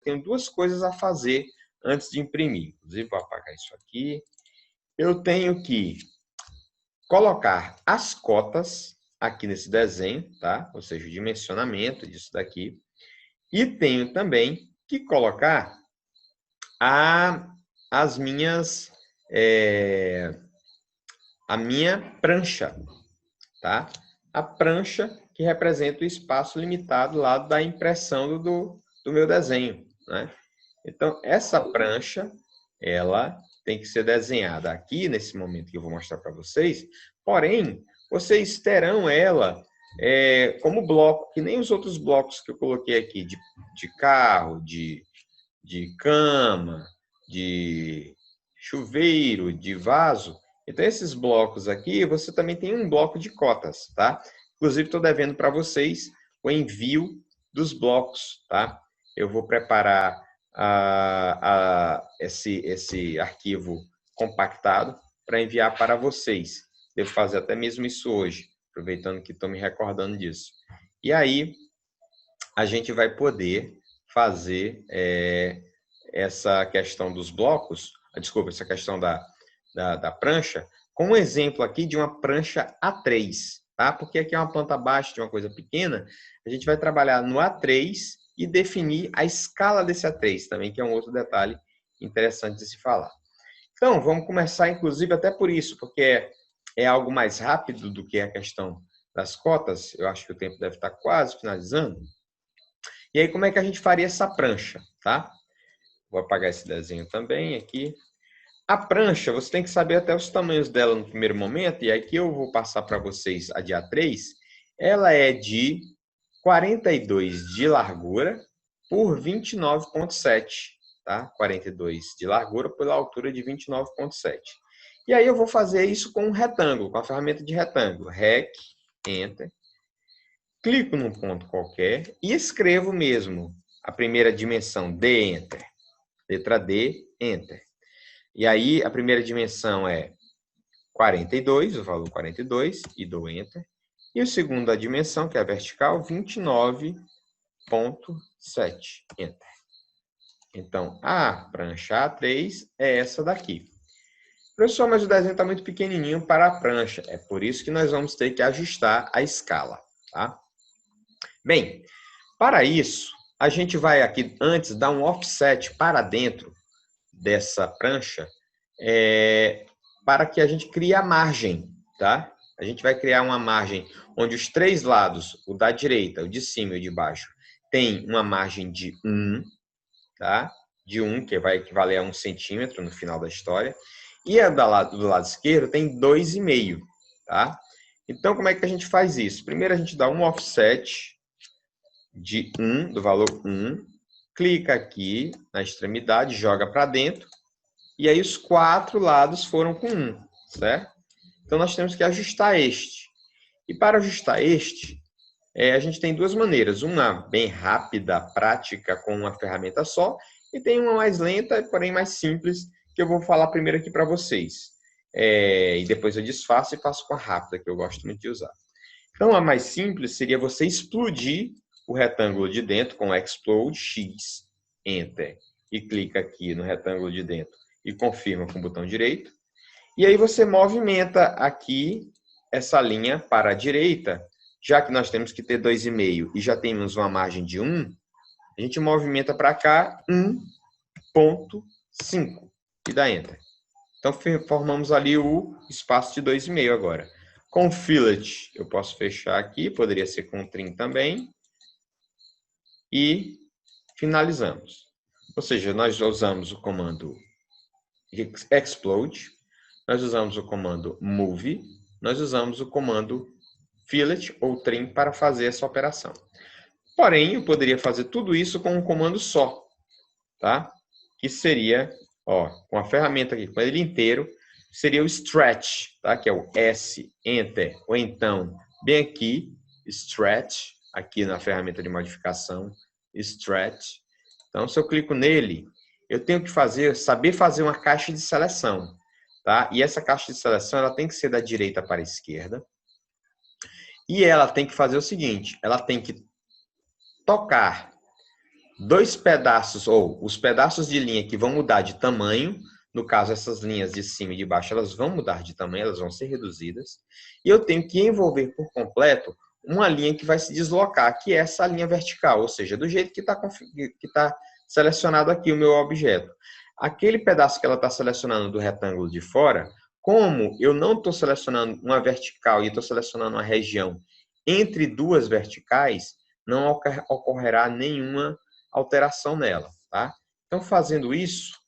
tenho duas coisas a fazer antes de imprimir. Inclusive, vou apagar isso aqui. Eu tenho que colocar as cotas aqui nesse desenho, tá? Ou seja, o dimensionamento disso daqui. E tenho também que colocar as minhas... a minha prancha, tá? A prancha que representa o espaço limitado lá da impressão do meu desenho, né? Então, essa prancha, ela tem que ser desenhada aqui, nesse momento que eu vou mostrar para vocês, porém, vocês terão ela como bloco, que nem os outros blocos que eu coloquei aqui, de carro, de cama, de chuveiro, de vaso. Então, esses blocos aqui, você também tem um bloco de cotas, tá? Inclusive, estou devendo para vocês o envio dos blocos, tá? Eu vou preparar esse arquivo compactado para enviar para vocês. Devo fazer até mesmo isso hoje, aproveitando que estou me recordando disso. E aí, a gente vai poder fazer essa questão dos blocos, desculpa, essa questão da prancha, com um exemplo aqui de uma prancha A3, tá? Porque aqui é uma planta baixa de uma coisa pequena, a gente vai trabalhar no A3 e definir a escala desse A3 também, que é um outro detalhe interessante de se falar. Então, vamos começar, inclusive, até por isso, porque é algo mais rápido do que a questão das cotas. Eu acho que o tempo deve estar quase finalizando. E aí, como é que a gente faria essa prancha, tá? Vou apagar esse desenho também aqui. A prancha, você tem que saber até os tamanhos dela no primeiro momento, e aqui eu vou passar para vocês a de A3. Ela é de 42 de largura por 29,7, tá? 42 de largura pela altura de 29,7. E aí eu vou fazer isso com um retângulo, com a ferramenta de retângulo. REC, Enter. Clico num ponto qualquer e escrevo mesmo a primeira dimensão, D, Enter. Letra D, Enter. E aí a primeira dimensão é 42, o valor 42, e dou Enter. E a segunda dimensão, que é a vertical, 29,7, Enter. Então, a prancha A3 é essa daqui. Professor, mas o desenho está muito pequenininho para a prancha. É por isso que nós vamos ter que ajustar a escala, tá? Bem, para isso, a gente vai aqui antes dar um offset para dentro dessa prancha para que a gente crie a margem, tá? A gente vai criar uma margem onde os três lados, o da direita, o de cima e o de baixo, tem uma margem de 1, tá? De 1, que vai equivaler a 1 centímetro no final da história. E a do lado esquerdo tem 2,5, tá? Então, como é que a gente faz isso? Primeiro, a gente dá um offset de 1, do valor 1, clica aqui na extremidade, joga para dentro, e aí os quatro lados foram com 1, certo? Então, nós temos que ajustar este. E para ajustar este, a gente tem duas maneiras. Uma bem rápida, prática, com uma ferramenta só, e tem uma mais lenta, porém mais simples, que eu vou falar primeiro aqui para vocês. E depois eu desfaço e faço com a rápida, que eu gosto muito de usar. Então, a mais simples seria você explodir o retângulo de dentro com Explode, X, Enter, e clica aqui no retângulo de dentro e confirma com o botão direito. E aí você movimenta aqui essa linha para a direita, já que nós temos que ter 2,5 e já temos uma margem de 1, a gente movimenta para cá 1,5 e dá Enter. Então, formamos ali o espaço de 2,5 agora. Com Fillet, eu posso fechar aqui, poderia ser com Trim também. E finalizamos. Ou seja, nós usamos o comando Explode, nós usamos o comando Move, nós usamos o comando Fillet ou Trim para fazer essa operação. Porém, eu poderia fazer tudo isso com um comando só, tá? Que seria, com a ferramenta aqui, com ele inteiro, seria o Stretch, tá? Que é o S, Enter, ou então, bem aqui, Stretch, aqui na ferramenta de modificação, Stretch. Então, se eu clico nele, eu tenho que saber fazer uma caixa de seleção, tá? E essa caixa de seleção, ela tem que ser da direita para a esquerda. E ela tem que fazer o seguinte, ela tem que tocar dois pedaços, ou os pedaços de linha que vão mudar de tamanho. No caso, essas linhas de cima e de baixo, elas vão mudar de tamanho, elas vão ser reduzidas. E eu tenho que envolver por completo uma linha que vai se deslocar, que é essa linha vertical, ou seja, do jeito que está selecionado aqui o meu objeto. Aquele pedaço que ela está selecionando do retângulo de fora, como eu não estou selecionando uma vertical e estou selecionando uma região entre duas verticais, não ocorrerá nenhuma alteração nela, tá? Então, fazendo isso,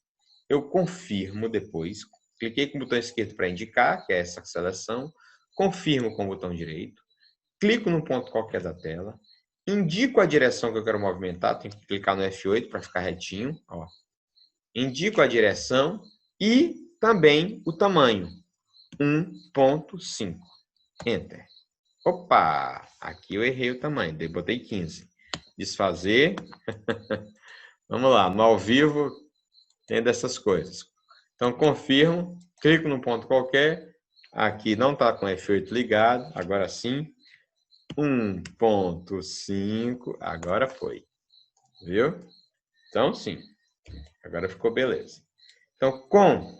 eu confirmo depois, cliquei com o botão esquerdo para indicar, que é essa seleção, confirmo com o botão direito, clico no ponto qualquer da tela, indico a direção que eu quero movimentar, tenho que clicar no F8 para ficar retinho, ó. Indico a direção e também o tamanho, 1.5, Enter. Opa, aqui eu errei o tamanho, botei 15. Desfazer, vamos lá, no ao vivo tem dessas coisas. Então, confirmo, clico no ponto qualquer, aqui não está com F8 ligado, agora sim, 1.5, agora foi, viu? Então, sim, agora ficou beleza. Então, com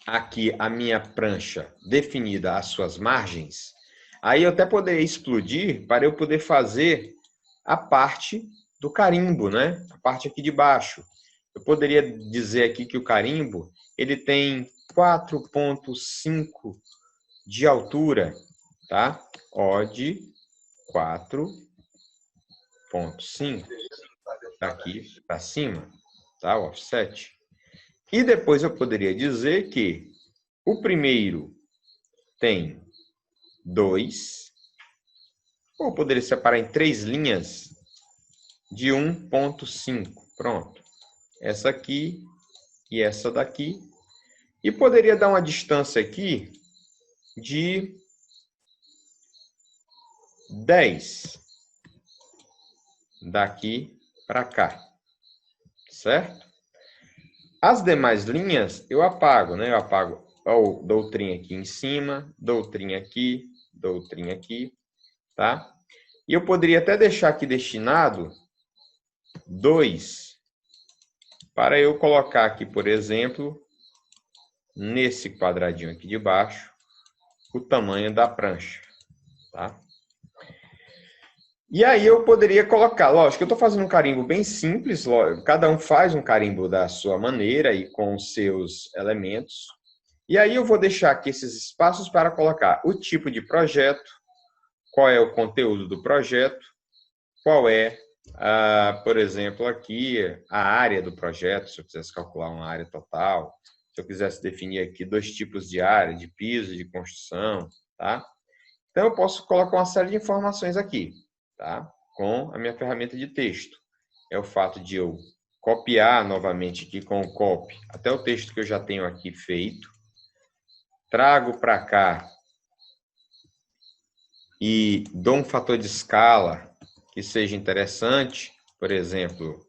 aqui a minha prancha definida as suas margens, aí eu até poderia explodir para eu poder fazer a parte do carimbo, né? A parte aqui de baixo. Eu poderia dizer aqui que o carimbo ele tem 4.5 de altura, tá? Odd 4.5 daqui para cima, tá? O offset. E depois eu poderia dizer que o primeiro tem 2, ou poderia separar em 3 linhas de 1.5. Pronto. Essa aqui e essa daqui. E poderia dar uma distância aqui de 10 daqui para cá, certo? As demais linhas eu apago, né? Eu apago o doutrinha aqui em cima, doutrinha aqui, tá? E eu poderia até deixar aqui destinado 2 para eu colocar aqui, por exemplo, nesse quadradinho aqui de baixo, o tamanho da prancha, tá? E aí eu poderia colocar, lógico, eu estou fazendo um carimbo bem simples, lógico, cada um faz um carimbo da sua maneira e com os seus elementos. E aí eu vou deixar aqui esses espaços para colocar o tipo de projeto, qual é o conteúdo do projeto, qual é, por exemplo, aqui a área do projeto, se eu quisesse calcular uma área total, se eu quisesse definir aqui 2 tipos de área, de piso, de construção, tá? Então eu posso colocar uma série de informações aqui, tá? Com a minha ferramenta de texto. É o fato de eu copiar novamente aqui com o copy até o texto que eu já tenho aqui feito, trago para cá e dou um fator de escala que seja interessante, por exemplo,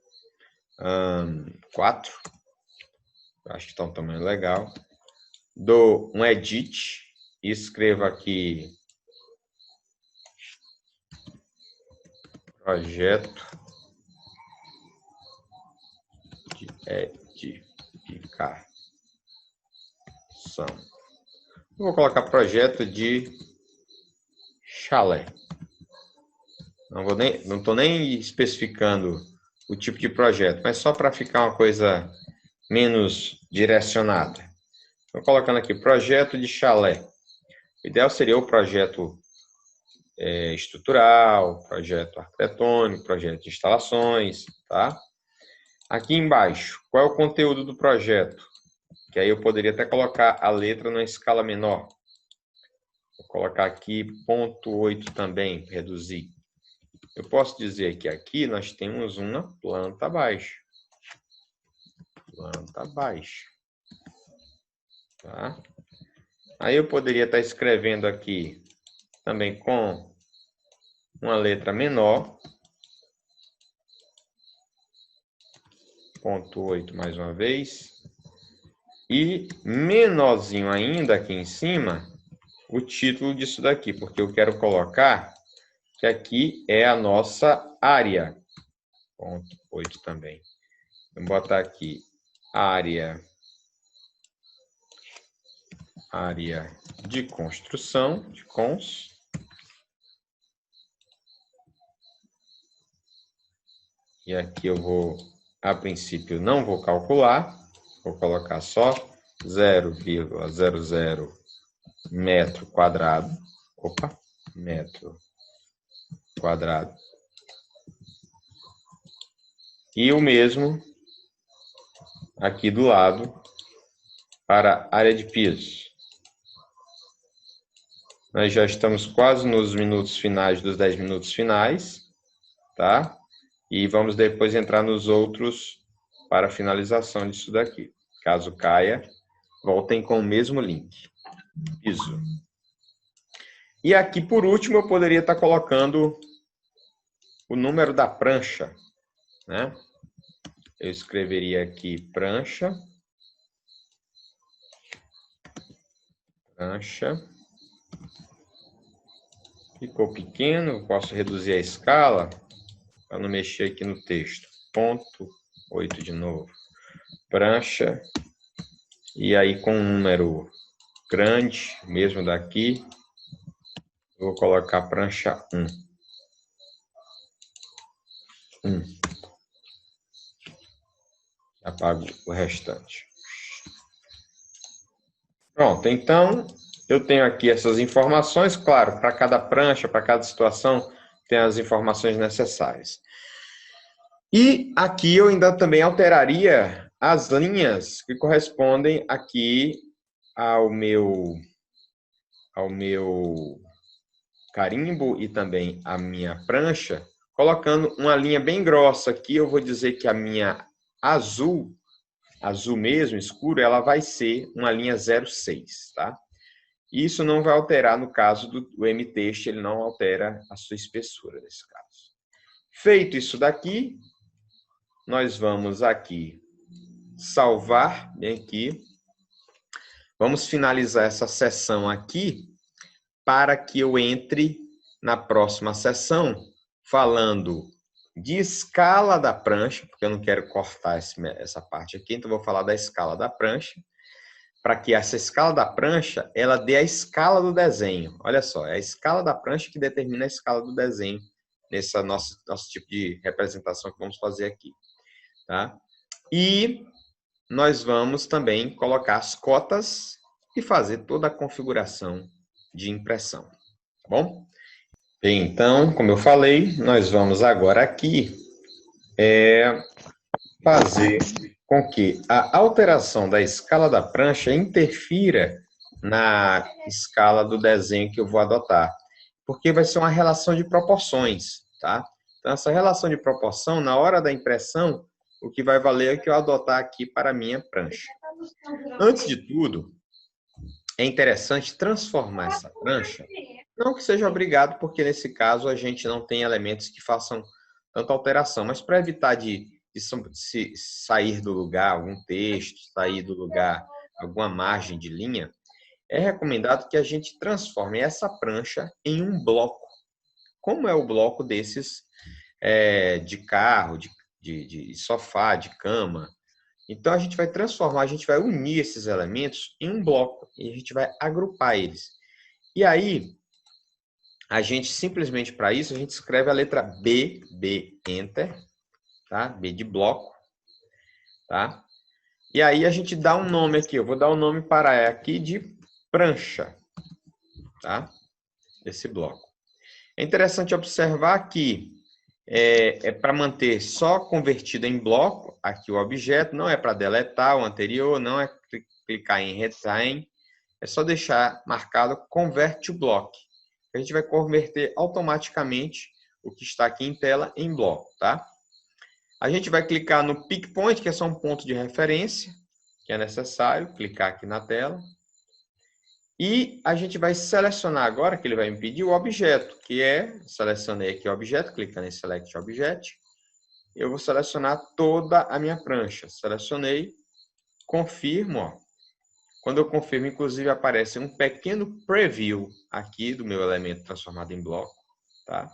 4, acho que está um tamanho legal, dou um edit e escrevo aqui projeto de edificação. Vou colocar projeto de chalé. Não estou nem especificando o tipo de projeto, mas só para ficar uma coisa menos direcionada. Estou colocando aqui projeto de chalé. O ideal seria o projeto estrutural, projeto arquitetônico, projeto de instalações, tá? Aqui embaixo, qual é o conteúdo do projeto? Que aí eu poderia até colocar a letra numa escala menor. Vou colocar aqui 0.8 também, reduzir. Eu posso dizer que aqui nós temos uma planta baixa. Planta baixa. Tá? Aí eu poderia estar escrevendo aqui também com uma letra menor. 0.8 mais uma vez. E menorzinho ainda aqui em cima, o título disso daqui, porque eu quero colocar que aqui é a nossa área. ponto 8 também. Vou botar aqui área de construção, de cons. E aqui eu vou, a princípio, não vou calcular, vou colocar só 0,00 metro quadrado. Opa, metro quadrado. E o mesmo aqui do lado para a área de piso. Nós já estamos quase nos minutos finais dos 10 minutos finais, tá? E vamos depois entrar nos outros para a finalização disso daqui. Caso caia, voltem com o mesmo link. Piso. E aqui, por último, eu poderia estar colocando o número da prancha, né? Eu escreveria aqui prancha. Ficou pequeno, posso reduzir a escala para não mexer aqui no texto. Ponto 8 de novo. Prancha. E aí com um número grande, mesmo daqui, vou colocar prancha 1. 1. Apago o restante. Pronto, então eu tenho aqui essas informações, claro, para cada prancha, para cada situação, tem as informações necessárias. E aqui eu ainda também alteraria as linhas que correspondem aqui ao meu carimbo e também a minha prancha, colocando uma linha bem grossa aqui. Eu vou dizer que a minha azul mesmo, escuro, ela vai ser uma linha 0,6, tá? Isso não vai alterar no caso do M-Text, ele não altera a sua espessura nesse caso. Feito isso daqui, nós vamos aqui salvar, bem aqui. Vamos finalizar essa sessão aqui para que eu entre na próxima sessão falando de escala da prancha, porque eu não quero cortar essa parte aqui, então eu vou falar da escala da prancha, para que essa escala da prancha, ela dê a escala do desenho. Olha só, é a escala da prancha que determina a escala do desenho nesse nosso tipo de representação que vamos fazer aqui. Tá? E nós vamos também colocar as cotas e fazer toda a configuração de impressão. Tá bom? Bem, então, como eu falei, nós vamos agora aqui fazer com que a alteração da escala da prancha interfira na escala do desenho que eu vou adotar, porque vai ser uma relação de proporções, tá? Então, essa relação de proporção, na hora da impressão, o que vai valer é o que eu adotar aqui para a minha prancha. Antes de tudo, é interessante transformar essa prancha, não que seja obrigado, porque nesse caso a gente não tem elementos que façam tanta alteração, mas para evitar de sair do lugar algum texto, sair do lugar alguma margem de linha, é recomendado que a gente transforme essa prancha em um bloco. Como é o bloco desses de carro, de sofá, de cama. Então, a gente vai transformar, a gente vai unir esses elementos em um bloco e a gente vai agrupar eles. E aí, a gente simplesmente para isso, a gente escreve a letra B, Enter, tá? B de bloco, tá? E aí a gente dá um nome aqui, eu vou dar um nome para aqui de prancha, tá? Esse bloco. É interessante observar que para manter só convertido em bloco aqui o objeto, não é para deletar o anterior, não é clicar em retain, é só deixar marcado convert to block. A gente vai converter automaticamente o que está aqui em tela em bloco, tá? A gente vai clicar no pick point, que é só um ponto de referência, que é necessário, clicar aqui na tela. E a gente vai selecionar agora, que ele vai me pedir o objeto, que selecionei aqui o objeto, clicando em Select Object. Eu vou selecionar toda a minha prancha. Selecionei, confirmo. Ó. Quando eu confirmo, inclusive, aparece um pequeno preview aqui do meu elemento transformado em bloco. Tá?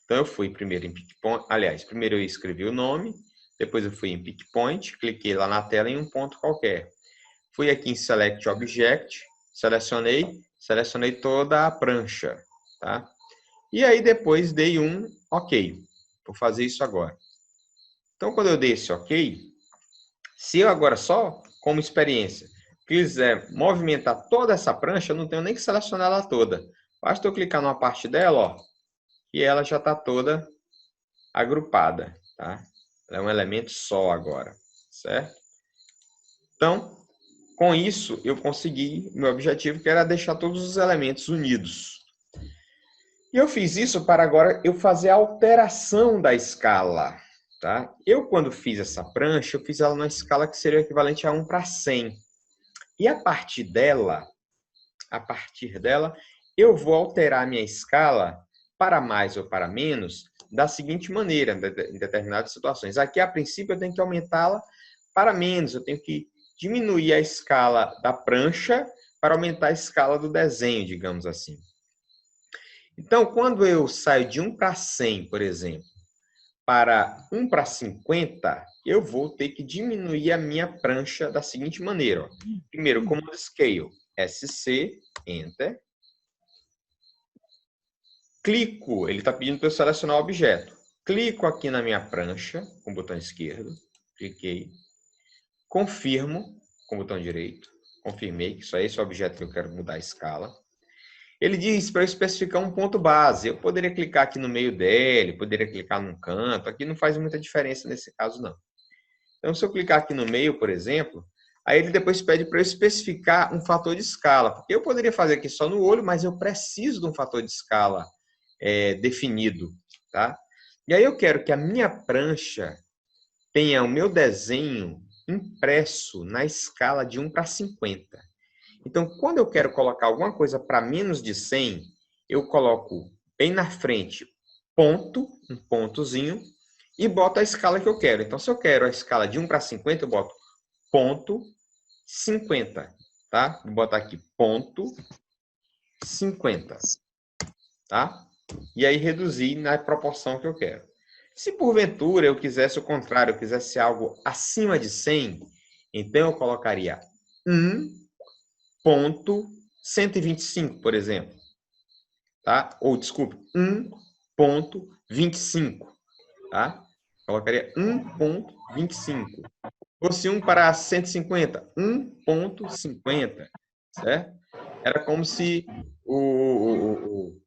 Então, eu fui primeiro em Pickpoint, aliás, primeiro eu escrevi o nome, depois eu fui em Pickpoint, cliquei lá na tela em um ponto qualquer. Fui aqui em Select Object, selecionei toda a prancha, tá? E aí depois dei um OK. Vou fazer isso agora. Então, quando eu dei esse OK, se eu agora só, como experiência, quiser movimentar toda essa prancha, eu não tenho nem que selecionar ela toda. Basta eu clicar numa parte dela, ó, e ela já está toda agrupada, tá? Ela é um elemento só agora, certo? Então, com isso, eu consegui o meu objetivo, que era deixar todos os elementos unidos. E eu fiz isso para agora eu fazer a alteração da escala, tá? Eu, quando fiz essa prancha, eu fiz ela numa escala que seria equivalente a 1/100. E a partir dela, eu vou alterar a minha escala para mais ou para menos da seguinte maneira, em determinadas situações. Aqui, a princípio, eu tenho que aumentá-la para menos, eu tenho que diminuir a escala da prancha para aumentar a escala do desenho, digamos assim. Então, quando eu saio de 1/100, por exemplo, para 1/50, eu vou ter que diminuir a minha prancha da seguinte maneira. Ó. Primeiro, comando Scale, SC, Enter. Clico, ele está pedindo para eu selecionar o objeto. Clico aqui na minha prancha, com o botão esquerdo, cliquei. Confirmo, com o botão direito, confirmei que só esse é o objeto que eu quero mudar a escala. Ele diz para eu especificar um ponto base. Eu poderia clicar aqui no meio dele, poderia clicar num canto. Aqui não faz muita diferença nesse caso, não. Então, se eu clicar aqui no meio, por exemplo, aí ele depois pede para eu especificar um fator de escala. Porque eu poderia fazer aqui só no olho, mas eu preciso de um fator de escala definido, tá? E aí eu quero que a minha prancha tenha o meu desenho impresso na escala de 1/50. Então, quando eu quero colocar alguma coisa para menos de 100, eu coloco bem na frente ponto, um pontozinho, e boto a escala que eu quero. Então, se eu quero a escala de 1/50, eu boto ponto 50, tá? Vou botar aqui ponto 50, tá? E aí reduzir na proporção que eu quero. Se porventura eu quisesse o contrário, eu quisesse algo acima de 100, então eu colocaria 1.125, por exemplo. Tá? Ou, desculpe, 1.25. Tá? Colocaria 1.25. Fosse 1 para 150, 1.50. Certo? Era como se o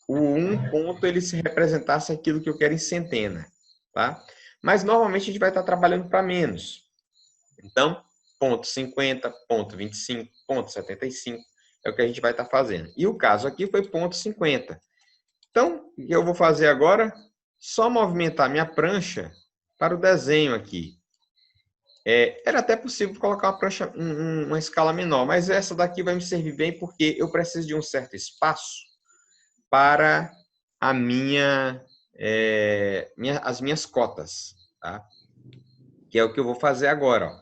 1 ponto ele se representasse aquilo que eu quero em centena. Tá? Mas normalmente a gente vai estar trabalhando para menos. Então, 0.50, 0.25, 0.75 é o que a gente vai estar fazendo. E o caso aqui foi 0.50. Então, o que eu vou fazer agora? Só movimentar minha prancha para o desenho aqui. Era até possível colocar uma prancha, uma escala menor, mas essa daqui vai me servir bem porque eu preciso de um certo espaço para a as minhas cotas, tá? Que é o que eu vou fazer agora. Ó.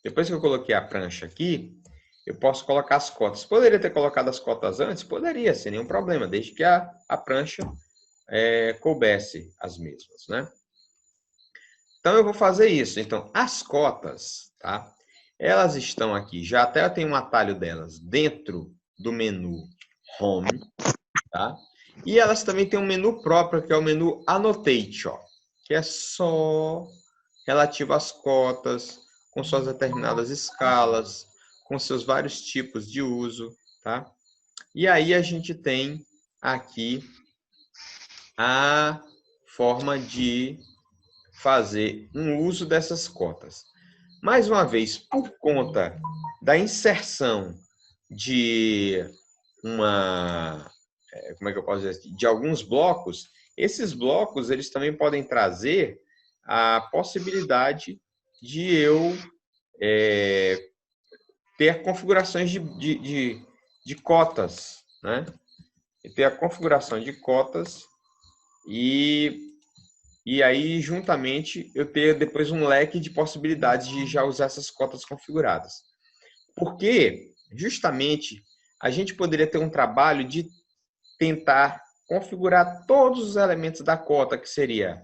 Depois que eu coloquei a prancha aqui, eu posso colocar as cotas. Poderia ter colocado as cotas antes? Poderia, sem nenhum problema, desde que a prancha coubesse as mesmas, né? Então, eu vou fazer isso. Então, as cotas, tá? Elas estão aqui. Já até eu tenho um atalho delas dentro do menu Home, tá? E elas também têm um menu próprio, que é o menu Annotate, ó, que é só relativo às cotas, com suas determinadas escalas, com seus vários tipos de uso, tá? E aí a gente tem aqui a forma de fazer um uso dessas cotas. Mais uma vez, por conta da inserção de como é que eu posso dizer? De alguns blocos, esses blocos eles também podem trazer a possibilidade de eu ter configurações de cotas, né? E ter a configuração de cotas e aí, juntamente, eu ter depois um leque de possibilidades de já usar essas cotas configuradas. Porque, justamente, a gente poderia ter um trabalho de tentar configurar todos os elementos da cota, que seria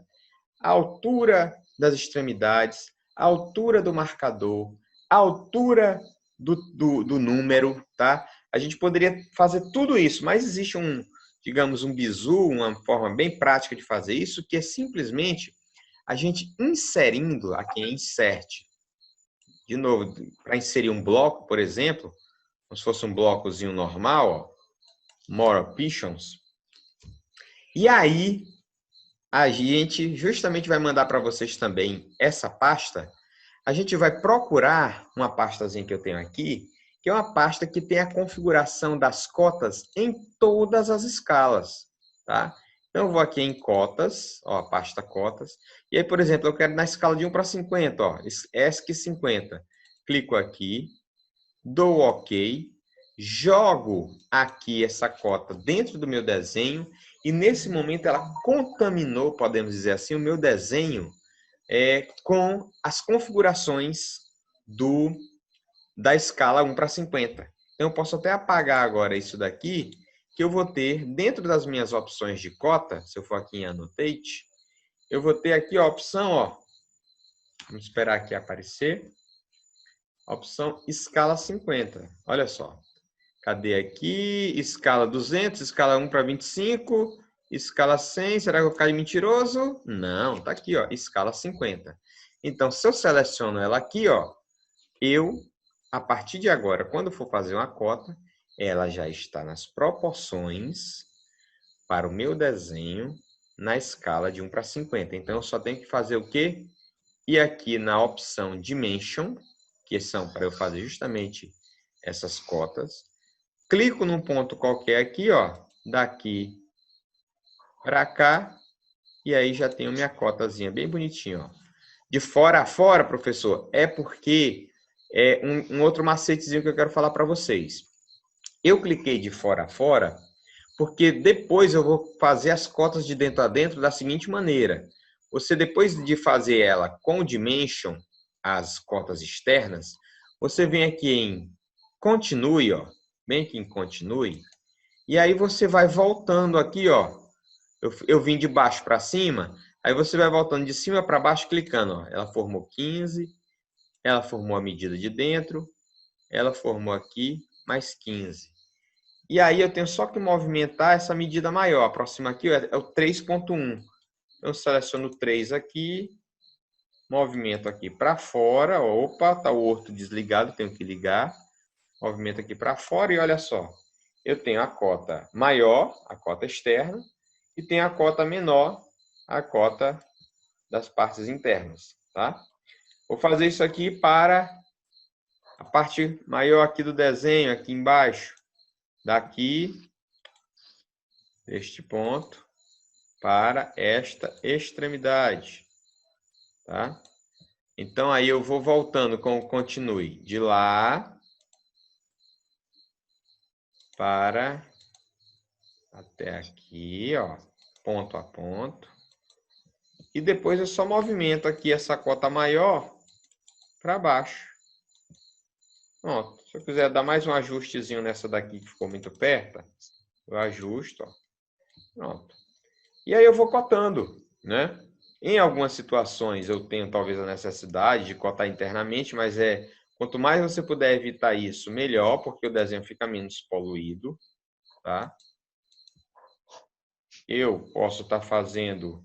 a altura das extremidades, a altura do marcador, a altura do número, tá? A gente poderia fazer tudo isso, mas existe digamos, um bizu, uma forma bem prática de fazer isso, que é simplesmente a gente inserindo aqui em insert. De novo, para inserir um bloco, por exemplo, como se fosse um blocozinho normal, ó, more options. E aí, a gente justamente vai mandar para vocês também essa pasta. A gente vai procurar uma pastazinha que eu tenho aqui, que é uma pasta que tem a configuração das cotas em todas as escalas, tá? Então, eu vou aqui em cotas, ó, a pasta cotas. E aí, por exemplo, eu quero na escala de 1 para 50, ó, ESC 50. Clico aqui, dou OK, jogo aqui essa cota dentro do meu desenho e nesse momento ela contaminou, podemos dizer assim, o meu desenho com as configurações da escala 1 para 50. Então, eu posso até apagar agora isso daqui, que eu vou ter, dentro das minhas opções de cota, se eu for aqui em Annotate, eu vou ter aqui a opção, ó, vamos esperar aqui aparecer, a opção escala 50. Olha só. Cadê aqui? Escala 200, escala 1 para 25, escala 100. Será que eu caio mentiroso? Não, tá aqui, ó, escala 50. Então, se eu seleciono ela aqui, ó, a partir de agora, quando for fazer uma cota, ela já está nas proporções para o meu desenho na escala de 1 para 50. Então, eu só tenho que fazer o quê? Ir aqui na opção Dimension, que são para eu fazer justamente essas cotas. Clico num ponto qualquer aqui, ó, daqui para cá, e aí já tenho minha cotazinha bem bonitinha, ó. De fora a fora, professor, é porque é um outro macetezinho que eu quero falar para vocês. Eu cliquei de fora a fora porque depois eu vou fazer as cotas de dentro a dentro da seguinte maneira. Você, depois de fazer ela com o Dimension, as cotas externas, você vem aqui em Continue, ó, bem aqui em Continue, e aí você vai voltando aqui, ó. Eu vim de baixo para cima, aí você vai voltando de cima para baixo, clicando, ó. Ela formou 15, ela formou a medida de dentro, ela formou aqui mais 15. E aí eu tenho só que movimentar essa medida maior. A próxima aqui é o 3.1. Eu seleciono o 3 aqui, movimento aqui para fora. Opa, está o orto desligado, tenho que ligar. Movimento aqui para fora e olha só. Eu tenho a cota maior, a cota externa, e tenho a cota menor, a cota das partes internas, tá? Vou fazer isso aqui para a parte maior aqui do desenho, aqui embaixo. Daqui, deste ponto, para esta extremidade, tá? Então, aí eu vou voltando com o continue de lá para até aqui, ó, ponto a ponto. E depois eu só movimento aqui essa cota maior para baixo. Pronto. Se eu quiser dar mais um ajustezinho nessa daqui que ficou muito perto, eu ajusto, ó. Pronto. E aí eu vou cotando, né? Em algumas situações eu tenho talvez a necessidade de cotar internamente, mas quanto mais você puder evitar isso, melhor, porque o desenho fica menos poluído, tá? Eu posso estar fazendo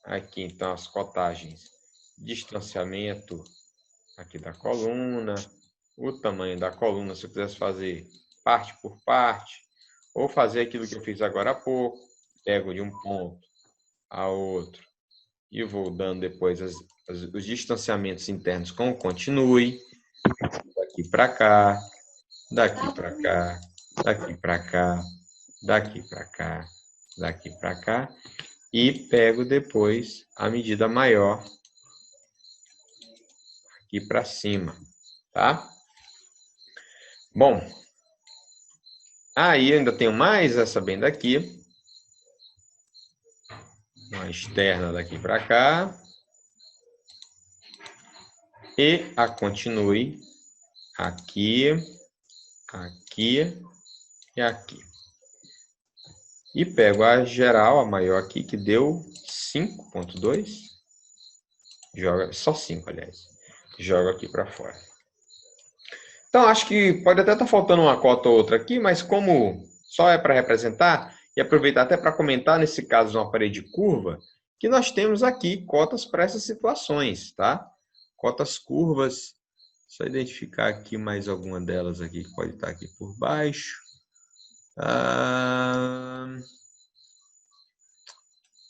aqui então as cotagens, distanciamento aqui da coluna, o tamanho da coluna, se eu quisesse fazer parte por parte, ou fazer aquilo que eu fiz agora há pouco, pego de um ponto a outro e vou dando depois os distanciamentos internos com o continue, daqui para cá, daqui para cá, daqui para cá, daqui para cá, daqui para cá, e pego depois a medida maior aqui para cima, tá? Bom, aí ainda tenho mais essa bem daqui, uma externa daqui para cá, e a continue aqui, aqui e aqui. E pego a geral, a maior aqui, que deu 5,2. Joga, só 5, aliás. Jogo aqui para fora. Então, acho que pode até estar faltando uma cota ou outra aqui, mas como só é para representar, e aproveitar até para comentar, nesse caso, uma parede curva, que nós temos aqui cotas para essas situações, tá? Cotas curvas, só identificar aqui mais alguma delas aqui, que pode estar aqui por baixo.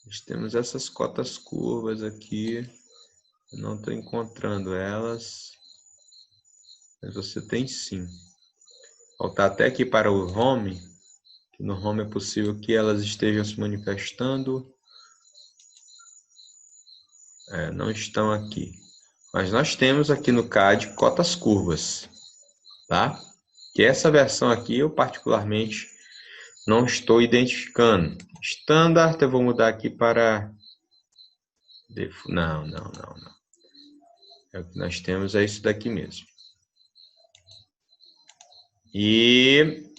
Nós temos essas cotas curvas aqui, eu não estou encontrando elas, mas você tem sim. Voltar até aqui para o home, que no home é possível que elas estejam se manifestando. Não estão aqui. Mas nós temos aqui no CAD cotas curvas, tá? Que essa versão aqui eu particularmente não estou identificando. Standard, eu vou mudar aqui para... Não. O que nós temos é isso daqui mesmo. E...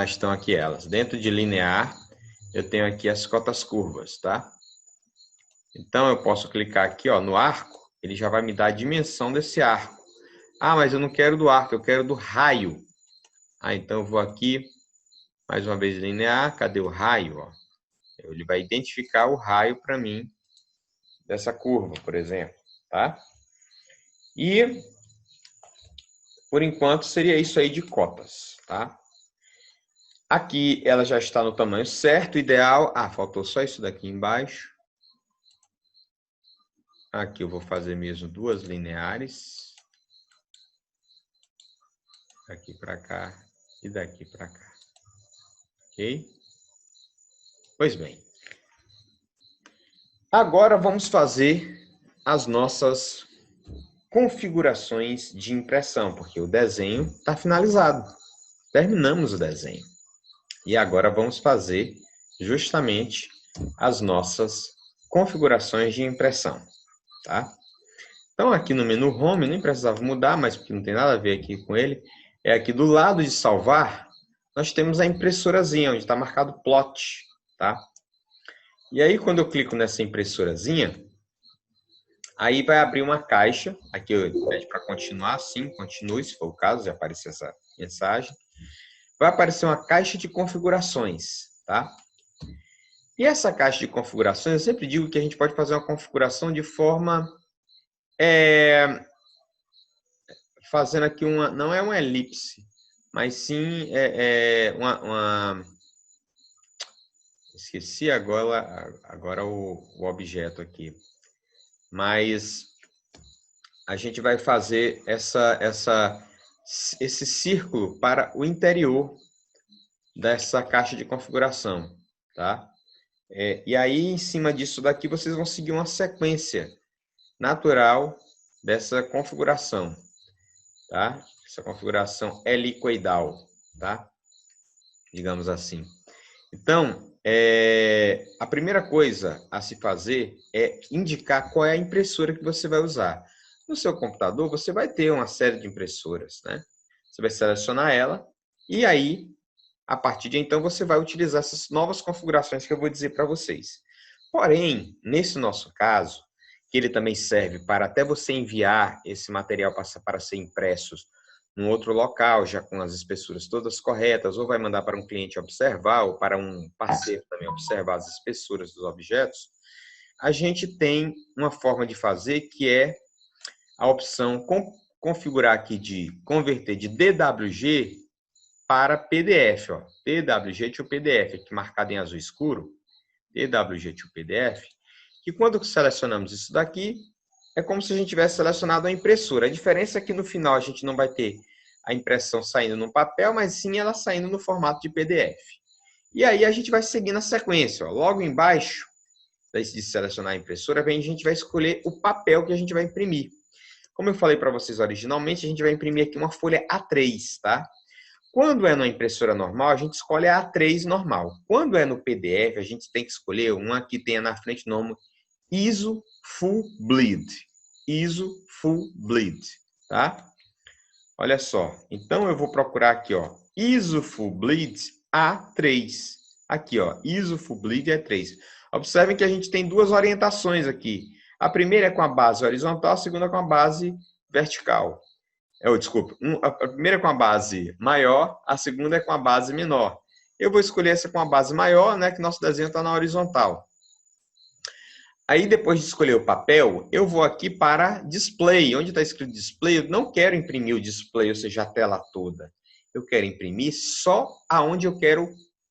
estão aqui elas. Dentro de linear, eu tenho aqui as cotas curvas, tá? Então, eu posso clicar aqui, ó, no arco, ele já vai me dar a dimensão desse arco. Mas eu não quero do arco, eu quero do raio. Então, eu vou aqui, mais uma vez, linear. Cadê o raio? Ó? Ele vai identificar o raio para mim dessa curva, por exemplo, tá? E, por enquanto, seria isso aí de cotas, tá? Aqui, ela já está no tamanho certo, ideal. Faltou só isso daqui embaixo. Aqui eu vou fazer mesmo duas lineares. Daqui para cá e daqui para cá. Ok? Pois bem. Agora vamos fazer as nossas configurações de impressão, porque o desenho está finalizado. Terminamos o desenho. E agora vamos fazer justamente as nossas configurações de impressão, tá? Então, aqui no menu Home, nem precisava mudar, mas porque não tem nada a ver aqui com ele, é aqui do lado de salvar, nós temos a impressorazinha, onde está marcado plot, tá? E aí, quando eu clico nessa impressorazinha, aí vai abrir uma caixa, aqui eu pede para continuar, sim, continue, se for o caso, já aparecer essa mensagem. Vai aparecer uma caixa de configurações, tá? E essa caixa de configurações, eu sempre digo que a gente pode fazer uma configuração de forma... fazendo aqui uma... Não é uma elipse, mas sim esqueci agora o objeto aqui. Mas a gente vai fazer esse círculo para o interior dessa caixa de configuração, tá? E aí, em cima disso daqui, vocês vão seguir uma sequência natural dessa configuração, tá? Essa configuração helicoidal, tá? Digamos assim. Então, a primeira coisa a se fazer é indicar qual é a impressora que você vai usar. No seu computador, você vai ter uma série de impressoras, né? Você vai selecionar ela e aí, a partir de então, você vai utilizar essas novas configurações que eu vou dizer para vocês. Porém, nesse nosso caso, que ele também serve para até você enviar esse material para ser impressos num outro local, já com as espessuras todas corretas, ou vai mandar para um cliente observar, ou para um parceiro também observar as espessuras dos objetos, a gente tem uma forma de fazer que é a opção configurar aqui de converter de DWG para PDF. Ó. DWG to PDF, aqui marcado em azul escuro, DWG to PDF, que quando selecionamos isso daqui, é como se a gente tivesse selecionado a impressora. A diferença é que no final a gente não vai ter a impressão saindo no papel, mas sim ela saindo no formato de PDF. E aí a gente vai seguindo a sequência. Ó. Logo embaixo, de selecionar a impressora, a gente vai escolher o papel que a gente vai imprimir. Como eu falei para vocês originalmente, a gente vai imprimir aqui uma folha A3, tá? Quando é na impressora normal, a gente escolhe a A3 normal. Quando é no PDF, a gente tem que escolher uma que tenha na frente o nome ISO Full Bleed. ISO Full Bleed, tá? Olha só. Então, eu vou procurar aqui, ó, ISO Full Bleed A3. aqui, ó, ISO full bleed é 3. Observem que a gente tem duas orientações aqui. A primeira é com a base horizontal, a segunda é com a base vertical. Desculpa, a primeira é com a base maior, a segunda é com a base menor. Eu vou escolher essa com a base maior, né, que nosso desenho está na horizontal. Aí, depois de escolher o papel, eu vou aqui para display. Onde está escrito display, eu não quero imprimir o display, ou seja, a tela toda. Eu quero imprimir só aonde eu quero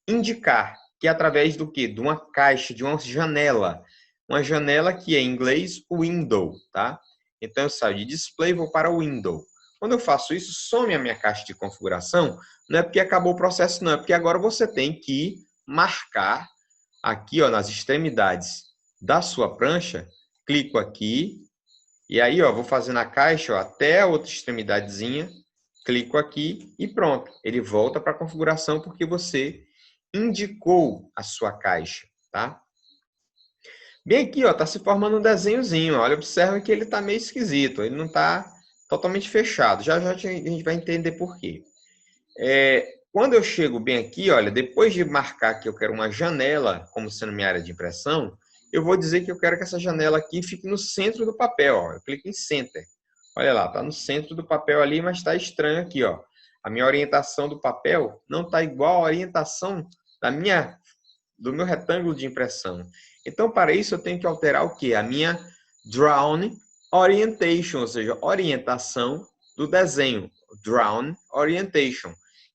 indicar, que é através do quê? De uma caixa, de uma janela. Uma janela que é em inglês window, tá? Então, eu saio de display e vou para window. Quando eu faço isso, some a minha caixa de configuração. Não é porque acabou o processo, não. É porque agora você tem que marcar aqui, ó, nas extremidades da sua prancha, clico aqui, e aí, ó, vou fazer na caixa, ó, até a outra extremidadezinha, clico aqui e pronto. Ele volta para a configuração porque você indicou a sua caixa, tá? Bem aqui, ó, tá se formando um desenhozinho. Olha, observa que ele está meio esquisito. Ele não está totalmente fechado. Já já a gente vai entender por quê. Quando eu chego bem aqui, olha, depois de marcar que eu quero uma janela como sendo minha área de impressão, eu vou dizer que eu quero que essa janela aqui fique no centro do papel. Ó. Eu clico em Center. Olha lá, está no centro do papel ali, mas está estranho aqui. Ó. A minha orientação do papel não está igual à orientação do meu retângulo de impressão. Então, para isso, eu tenho que alterar o quê? A minha Drawn Orientation, ou seja, orientação do desenho. Drawn Orientation.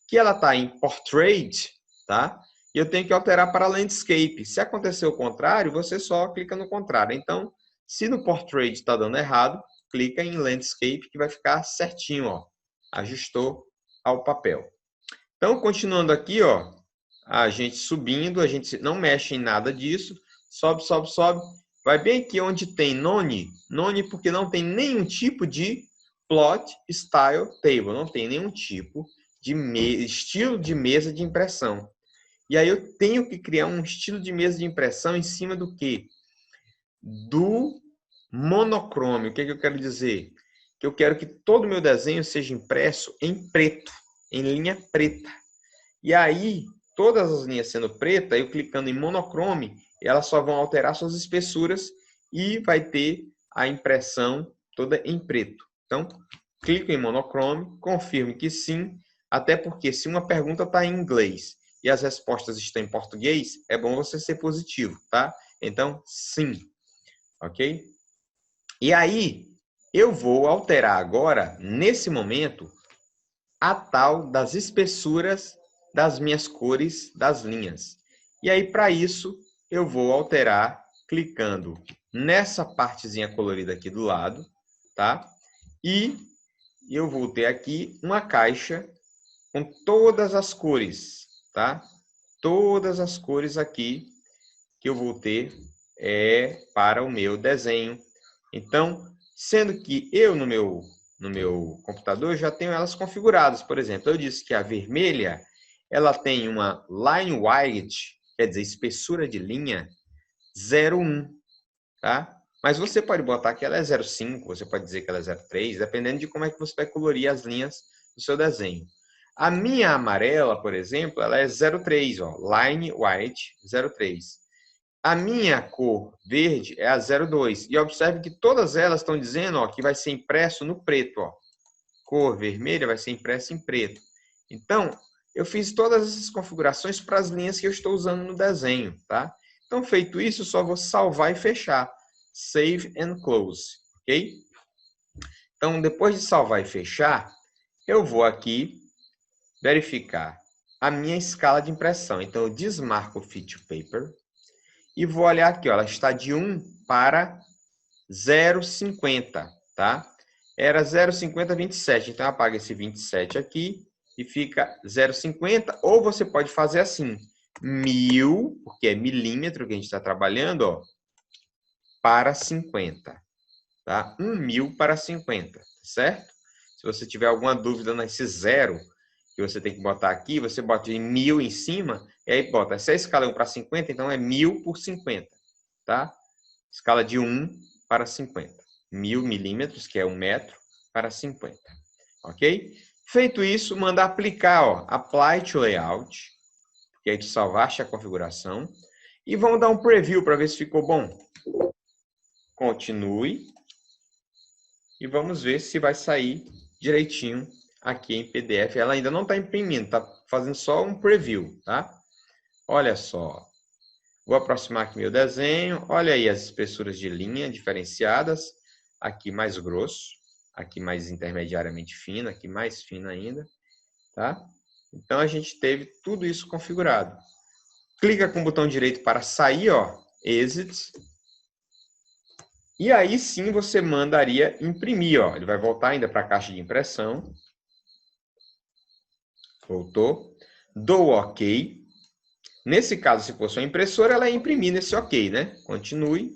Que ela está em Portrait, tá? E eu tenho que alterar para Landscape. Se acontecer o contrário, você só clica no contrário. Então, se no Portrait está dando errado, clica em Landscape que vai ficar certinho, ó. Ajustou ao papel. Então, continuando aqui, ó, a gente subindo, a gente não mexe em nada disso, sobe, sobe, sobe, vai bem aqui onde tem None porque não tem nenhum tipo de Plot Style Table, não tem nenhum tipo de estilo de mesa de impressão. E aí eu tenho que criar um estilo de mesa de impressão em cima do quê? Do monocrome. O que eu quero dizer? Que eu quero que todo o meu desenho seja impresso em preto, em linha preta. E aí, todas as linhas sendo preta, eu clicando em monocrome, elas só vão alterar suas espessuras e vai ter a impressão toda em preto. Então, clico em monocrome, confirmo que sim, até porque se uma pergunta está em inglês e as respostas estão em português, é bom você ser positivo, tá? Então, sim, ok? E aí, eu vou alterar agora, nesse momento, a tal das espessuras das minhas cores das linhas. E aí, para isso, eu vou alterar clicando nessa partezinha colorida aqui do lado, tá? E eu vou ter aqui uma caixa com todas as cores, tá? Todas as cores aqui que eu vou ter para o meu desenho. Então, sendo que eu no meu computador já tenho elas configuradas. Por exemplo, eu disse que a vermelha ela tem uma line width, quer dizer, espessura de linha 0,1, tá? Mas você pode botar que ela é 0,5, você pode dizer que ela é 0,3, dependendo de como é que você vai colorir as linhas do seu desenho. A minha amarela, por exemplo, ela é 0,3, ó, line width 0,3. A minha cor verde é a 02. E observe que todas elas estão dizendo, ó, que vai ser impresso no preto. Ó. Cor vermelha vai ser impressa em preto. Então, eu fiz todas essas configurações para as linhas que eu estou usando no desenho. Tá? Então, feito isso, eu só vou salvar e fechar. Save and Close. Ok? Então, depois de salvar e fechar, eu vou aqui verificar a minha escala de impressão. Então, eu desmarco o Fit to Paper. E vou olhar aqui, ó, ela está de 1 para 0,50, tá? Era 0,50, 27. Então, apaga esse 27 aqui e fica 0,50. Ou você pode fazer assim, 1000, porque é milímetro que a gente está trabalhando, ó, para 50, tá? 1000 para 50, certo? Se você tiver alguma dúvida nesse zero que você tem que botar aqui, você bota em 1000 em cima, e aí bota, se a escala é 1 para 50, então é 1000 por 50, tá? Escala de 1 para 50. 1000 milímetros, que é 1 metro, para 50, ok? Feito isso, manda aplicar, ó, Apply to Layout, que aí tu salvaste a configuração. E vamos dar um preview para ver se ficou bom. Continue. E vamos ver se vai sair direitinho aqui em PDF. Ela ainda não está imprimindo, está fazendo só um preview, tá? Olha só. Vou aproximar aqui meu desenho. Olha aí as espessuras de linha diferenciadas. Aqui mais grosso. Aqui mais intermediariamente fino. Aqui mais fino ainda. Tá? Então, a gente teve tudo isso configurado. Clica com o botão direito para sair, ó, Exit. E aí sim você mandaria imprimir, ó. Ele vai voltar ainda para a caixa de impressão. Voltou. Dou OK. Nesse caso, se fosse uma impressora, ela ia imprimir nesse OK, né? Continue.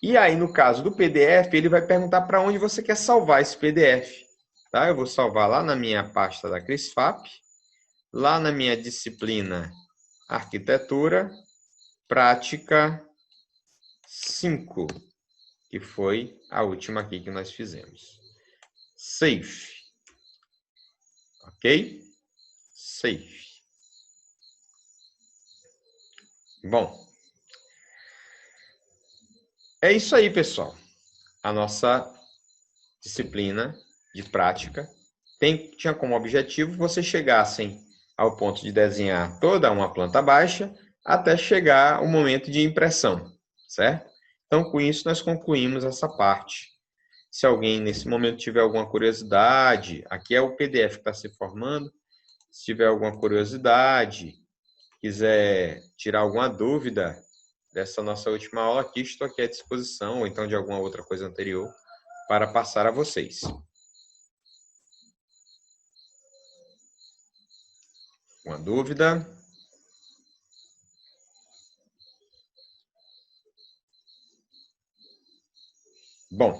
E aí, no caso do PDF, ele vai perguntar para onde você quer salvar esse PDF. Tá? Eu vou salvar lá na minha pasta da CRISFAP, lá na minha disciplina Arquitetura, Prática 5, que foi a última aqui que nós fizemos. Save. Ok? Save. Bom, é isso aí, pessoal. A nossa disciplina de prática tinha como objetivo vocês chegassem ao ponto de desenhar toda uma planta baixa até chegar o momento de impressão, certo? Então, com isso, nós concluímos essa parte. Se alguém, nesse momento, tiver alguma curiosidade, aqui é o PDF que está se formando. Se tiver alguma curiosidade, quiser tirar alguma dúvida dessa nossa última aula aqui, estou aqui à disposição, ou então de alguma outra coisa anterior, para passar a vocês. Uma dúvida? Bom,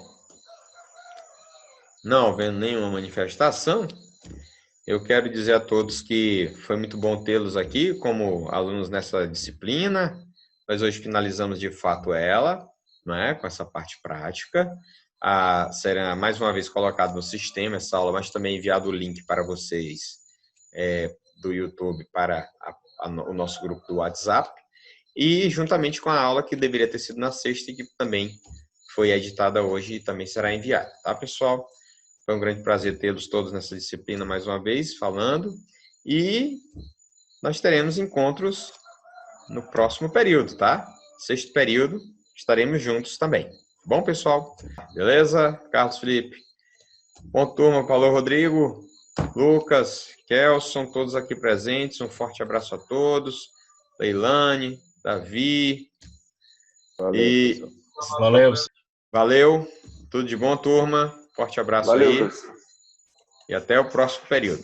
não havendo nenhuma manifestação, eu quero dizer a todos que foi muito bom tê-los aqui como alunos nessa disciplina. Nós hoje finalizamos de fato ela, não é? Com essa parte prática. Será mais uma vez colocado no sistema essa aula, mas também enviado o link para vocês do YouTube para o nosso grupo do WhatsApp. E juntamente com a aula que deveria ter sido na sexta e que também foi editada hoje e também será enviada. Tá, pessoal? Foi um grande prazer tê-los todos nessa disciplina mais uma vez, falando. E nós teremos encontros no próximo período, tá? Sexto período, estaremos juntos também. Bom, pessoal? Beleza? Carlos Felipe. Bom, turma. Paulo Rodrigo, Lucas, Kelson, todos aqui presentes. Um forte abraço a todos. Leilane, Davi. Valeu. Valeu. Tudo de bom, turma. Forte abraço aí. Professor. E até o próximo período.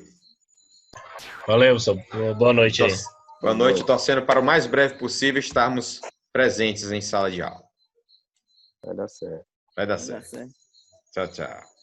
Valeu, pessoal. Boa noite aí. Boa noite. Torcendo para o mais breve possível estarmos presentes em sala de aula. Vai dar certo. Vai dar certo. Tchau, tchau.